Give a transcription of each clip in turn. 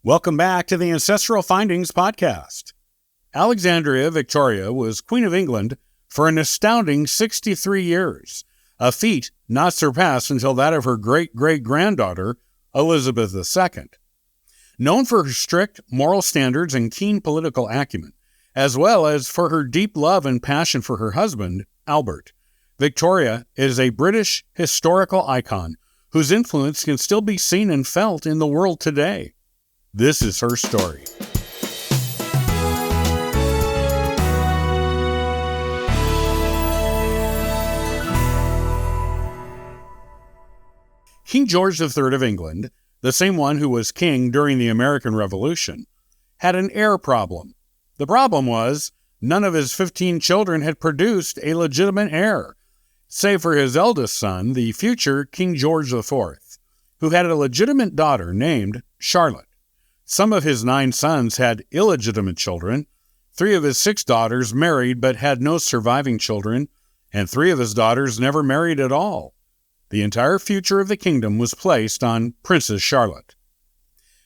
Welcome back to the Ancestral Findings podcast. Alexandria Victoria was Queen of England for an astounding 63 years, a feat not surpassed until that of her great-great-granddaughter, Elizabeth II. Known for her strict moral standards and keen political acumen, as well as for her deep love and passion for her husband, Albert, Victoria is a British historical icon whose influence can still be seen and felt in the world today. This is her story. King George III of England, the same one who was king during the American Revolution, had an heir problem. The problem was none of his 15 children had produced a legitimate heir, save for his eldest son, the future King George IV, who had a legitimate daughter named Charlotte. Some of his 9 sons had illegitimate children, 3 of his 6 daughters married but had no surviving children, and 3 of his daughters never married at all. The entire future of the kingdom was placed on Princess Charlotte.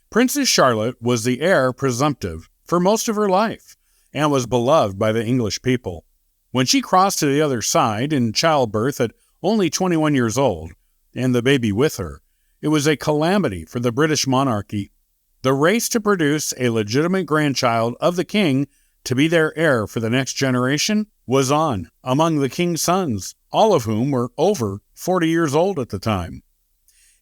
Princess Charlotte was the heir presumptive for most of her life and was beloved by the English people. When she crossed to the other side in childbirth at only 21 years old, and the baby with her, it was a calamity for the British monarchy. The race to produce a legitimate grandchild of the king to be their heir for the next generation was on among the king's sons, all of whom were over 40 years old at the time.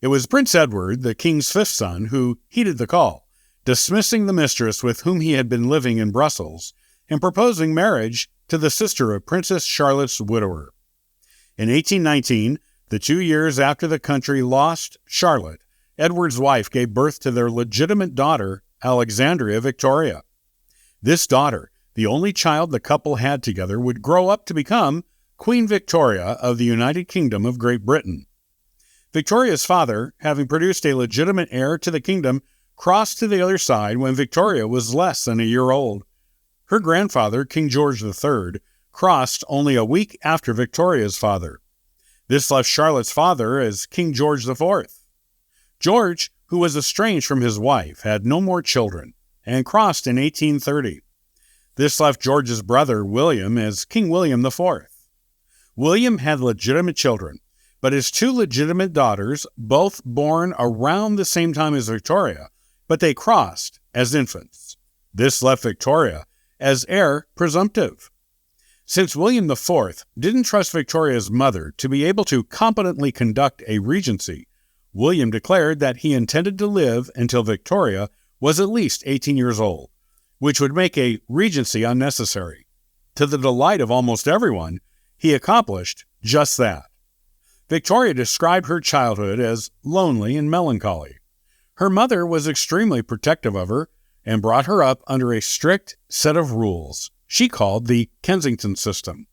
It was Prince Edward, the king's 5th son, who heeded the call, dismissing the mistress with whom he had been living in Brussels and proposing marriage to the sister of Princess Charlotte's widower. In 1819, the 2 years after the country lost Charlotte, Edward's wife gave birth to their legitimate daughter, Alexandria Victoria. This daughter, the only child the couple had together, would grow up to become Queen Victoria of the United Kingdom of Great Britain. Victoria's father, having produced a legitimate heir to the kingdom, crossed to the other side when Victoria was less than a year old. Her grandfather, King George III, crossed only a week after Victoria's father. This left Charlotte's father as King George IV. George, who was estranged from his wife, had no more children and crossed in 1830. This left George's brother, William, as King William IV. William had legitimate children, but his 2 legitimate daughters, both born around the same time as Victoria, but they crossed as infants. This left Victoria as heir presumptive. Since William IV didn't trust Victoria's mother to be able to competently conduct a regency, William declared that he intended to live until Victoria was at least 18 years old, which would make a regency unnecessary. To the delight of almost everyone, he accomplished just that. Victoria described her childhood as lonely and melancholy. Her mother was extremely protective of her and brought her up under a strict set of rules she called the Kensington system.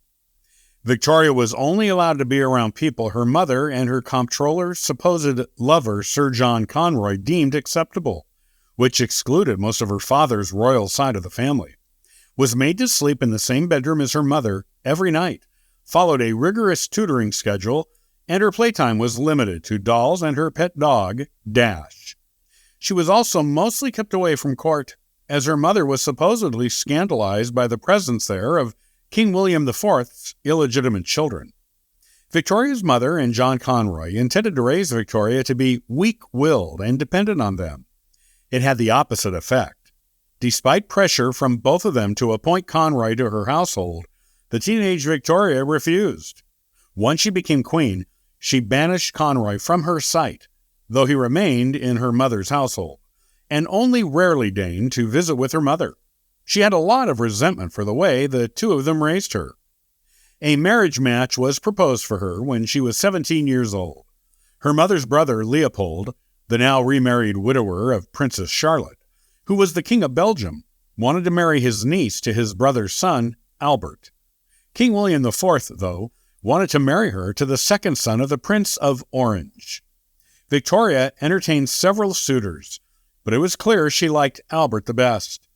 Victoria was only allowed to be around people her mother and her comptroller's supposed lover, Sir John Conroy, deemed acceptable, which excluded most of her father's royal side of the family, was made to sleep in the same bedroom as her mother every night, followed a rigorous tutoring schedule, and her playtime was limited to dolls and her pet dog, Dash. She was also mostly kept away from court, as her mother was supposedly scandalized by the presence there of King William IV's illegitimate children. Victoria's mother and John Conroy intended to raise Victoria to be weak-willed and dependent on them. It had the opposite effect. Despite pressure from both of them to appoint Conroy to her household, the teenage Victoria refused. Once she became queen, she banished Conroy from her sight, though he remained in her mother's household, and only rarely deigned to visit with her mother. She had a lot of resentment for the way the 2 of them raised her. A marriage match was proposed for her when she was 17 years old. Her mother's brother, Leopold, the now remarried widower of Princess Charlotte, who was the King of Belgium, wanted to marry his niece to his brother's son, Albert. King William IV, though, wanted to marry her to the second son of the Prince of Orange. Victoria entertained several suitors, but it was clear she liked Albert the best.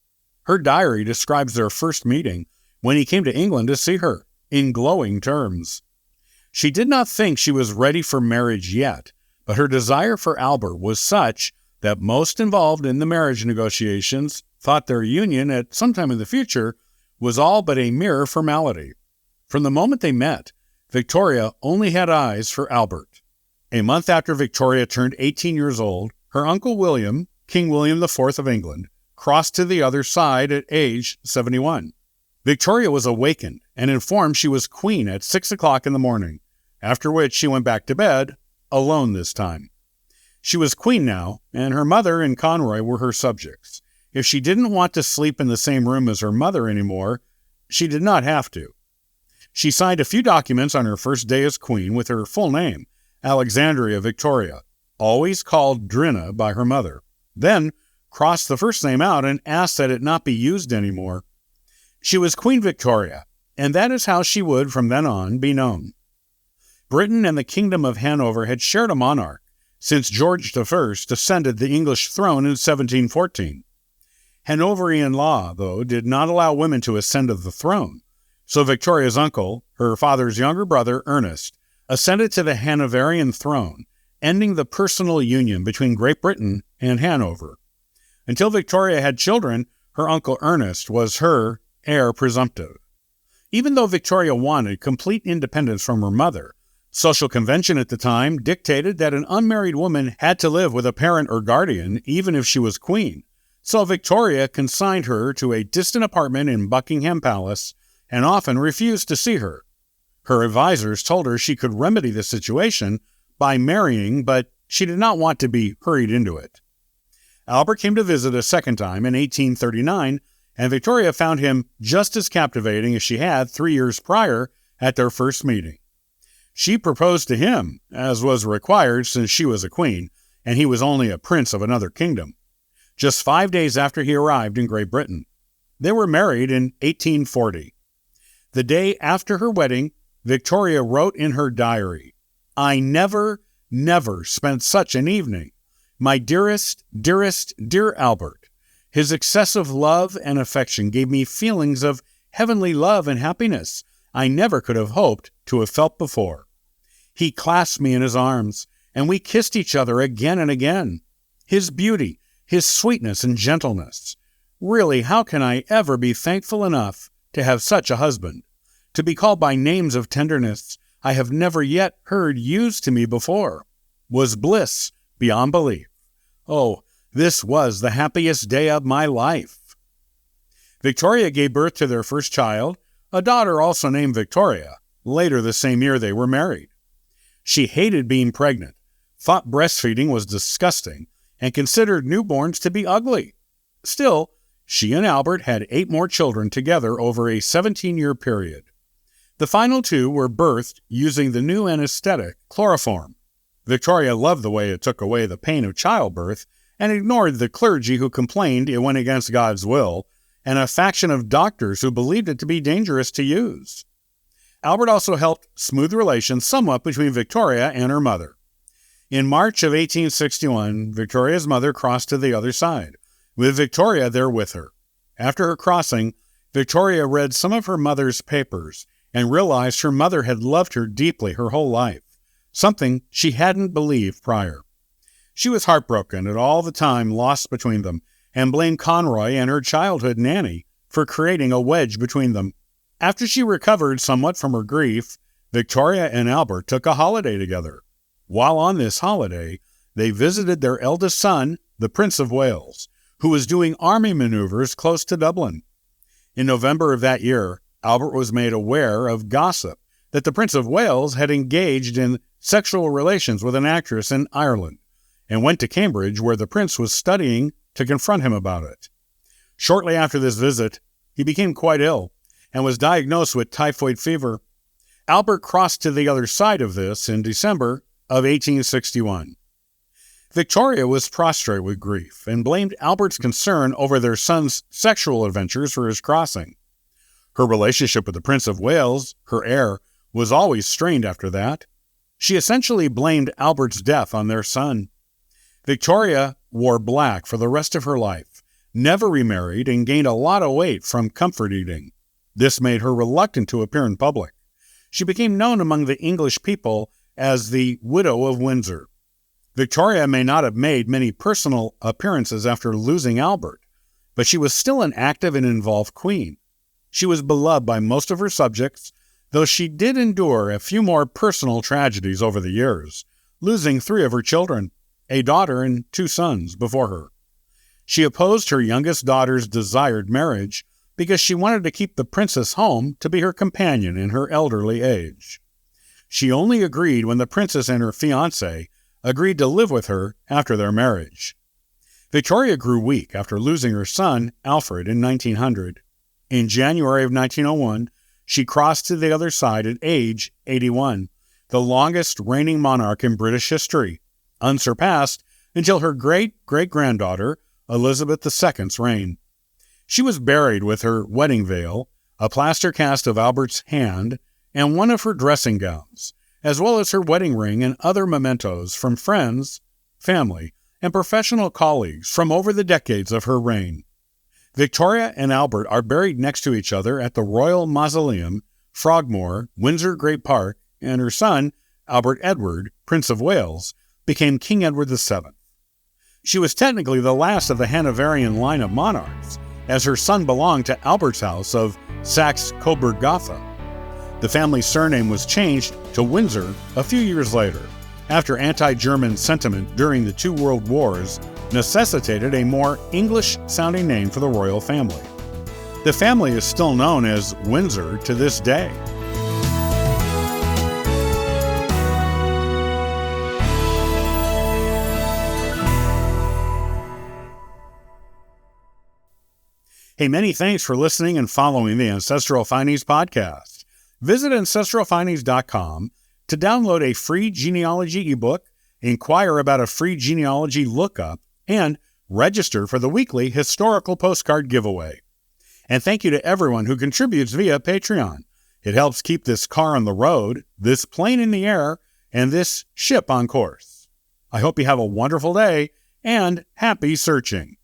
Her diary describes their first meeting when he came to England to see her, in glowing terms. She did not think she was ready for marriage yet, but her desire for Albert was such that most involved in the marriage negotiations thought their union at some time in the future was all but a mere formality. From the moment they met, Victoria only had eyes for Albert. A month after Victoria turned 18 years old, her uncle William, King William IV of England, crossed to the other side at age 71. Victoria was awakened and informed she was queen at 6 o'clock in the morning, after which she went back to bed, alone this time. She was queen now, and her mother and Conroy were her subjects. If she didn't want to sleep in the same room as her mother anymore, she did not have to. She signed a few documents on her first day as queen with her full name, Alexandria Victoria, always called Drina by her mother, then crossed the first name out and asked that it not be used anymore. She was Queen Victoria, and that is how she would from then on be known. Britain and the Kingdom of Hanover had shared a monarch since George I ascended the English throne in 1714. Hanoverian law, though, did not allow women to ascend to the throne, so Victoria's uncle, her father's younger brother Ernest, ascended to the Hanoverian throne, ending the personal union between Great Britain and Hanover. Until Victoria had children, her uncle Ernest was her heir presumptive. Even though Victoria wanted complete independence from her mother, social convention at the time dictated that an unmarried woman had to live with a parent or guardian even if she was queen, so Victoria consigned her to a distant apartment in Buckingham Palace and often refused to see her. Her advisors told her she could remedy the situation by marrying, but she did not want to be hurried into it. Albert came to visit a second time in 1839, and Victoria found him just as captivating as she had 3 years prior at their first meeting. She proposed to him, as was required since she was a queen, and he was only a prince of another kingdom, just 5 days after he arrived in Great Britain. They were married in 1840. The day after her wedding, Victoria wrote in her diary, "I never spent such an evening. My dearest, dear Albert, his excessive love and affection gave me feelings of heavenly love and happiness I never could have hoped to have felt before. He clasped me in his arms, and we kissed each other again and again. His beauty, his sweetness and gentleness. Really, how can I ever be thankful enough to have such a husband, to be called by names of tenderness I have never yet heard used to me before, was bliss beyond belief. Oh, this was the happiest day of my life." Victoria gave birth to their first child, a daughter also named Victoria. Later the same year they were married. She hated being pregnant, thought breastfeeding was disgusting, and considered newborns to be ugly. Still, she and Albert had 8 more children together over a 17-year period. The final 2 were birthed using the new anesthetic, chloroform. Victoria loved the way it took away the pain of childbirth and ignored the clergy who complained it went against God's will, and a faction of doctors who believed it to be dangerous to use. Albert also helped smooth relations somewhat between Victoria and her mother. In March of 1861, Victoria's mother crossed to the other side, with Victoria there with her. After her crossing, Victoria read some of her mother's papers and realized her mother had loved her deeply her whole life, something she hadn't believed prior. She was heartbroken at all the time lost between them and blamed Conroy and her childhood nanny for creating a wedge between them. After she recovered somewhat from her grief, Victoria and Albert took a holiday together. While on this holiday, they visited their eldest son, the Prince of Wales, who was doing army maneuvers close to Dublin. In November of that year, Albert was made aware of gossip that the Prince of Wales had engaged in sexual relations with an actress in Ireland, and went to Cambridge, where the prince was studying, to confront him about it. Shortly after this visit, he became quite ill and was diagnosed with typhoid fever. Albert crossed to the other side of this in December of 1861. Victoria was prostrate with grief and blamed Albert's concern over their son's sexual adventures for his crossing. Her relationship with the Prince of Wales, her heir, was always strained after that. She essentially blamed Albert's death on their son. Victoria wore black for the rest of her life, never remarried, and gained a lot of weight from comfort eating. This made her reluctant to appear in public. She became known among the English people as the Widow of Windsor. Victoria may not have made many personal appearances after losing Albert, but she was still an active and involved queen. She was beloved by most of her subjects, though she did endure a few more personal tragedies over the years, losing 3 of her children, a daughter and 2 sons, before her. She opposed her youngest daughter's desired marriage because she wanted to keep the princess home to be her companion in her elderly age. She only agreed when the princess and her fiancé agreed to live with her after their marriage. Victoria grew weak after losing her son, Alfred, in 1900. In January of 1901, she crossed to the other side at age 81, the longest reigning monarch in British history, unsurpassed until her great-great-granddaughter, Elizabeth II's reign. She was buried with her wedding veil, a plaster cast of Albert's hand, and one of her dressing gowns, as well as her wedding ring and other mementos from friends, family, and professional colleagues from over the decades of her reign. Victoria and Albert are buried next to each other at the Royal Mausoleum, Frogmore, Windsor Great Park, and her son, Albert Edward, Prince of Wales, became King Edward VII. She was technically the last of the Hanoverian line of monarchs, as her son belonged to Albert's house of Saxe-Coburg-Gotha. The family's surname was changed to Windsor a few years later, after anti-German sentiment during the 2 world wars necessitated a more English-sounding name for the royal family. The family is still known as Windsor to this day. Hey, many thanks for listening and following the Ancestral Findings podcast. Visit ancestralfindings.com to download a free genealogy ebook, inquire about a free genealogy lookup, and register for the weekly historical postcard giveaway. And thank you to everyone who contributes via Patreon. It helps keep this car on the road, this plane in the air, and this ship on course. I hope you have a wonderful day and happy searching.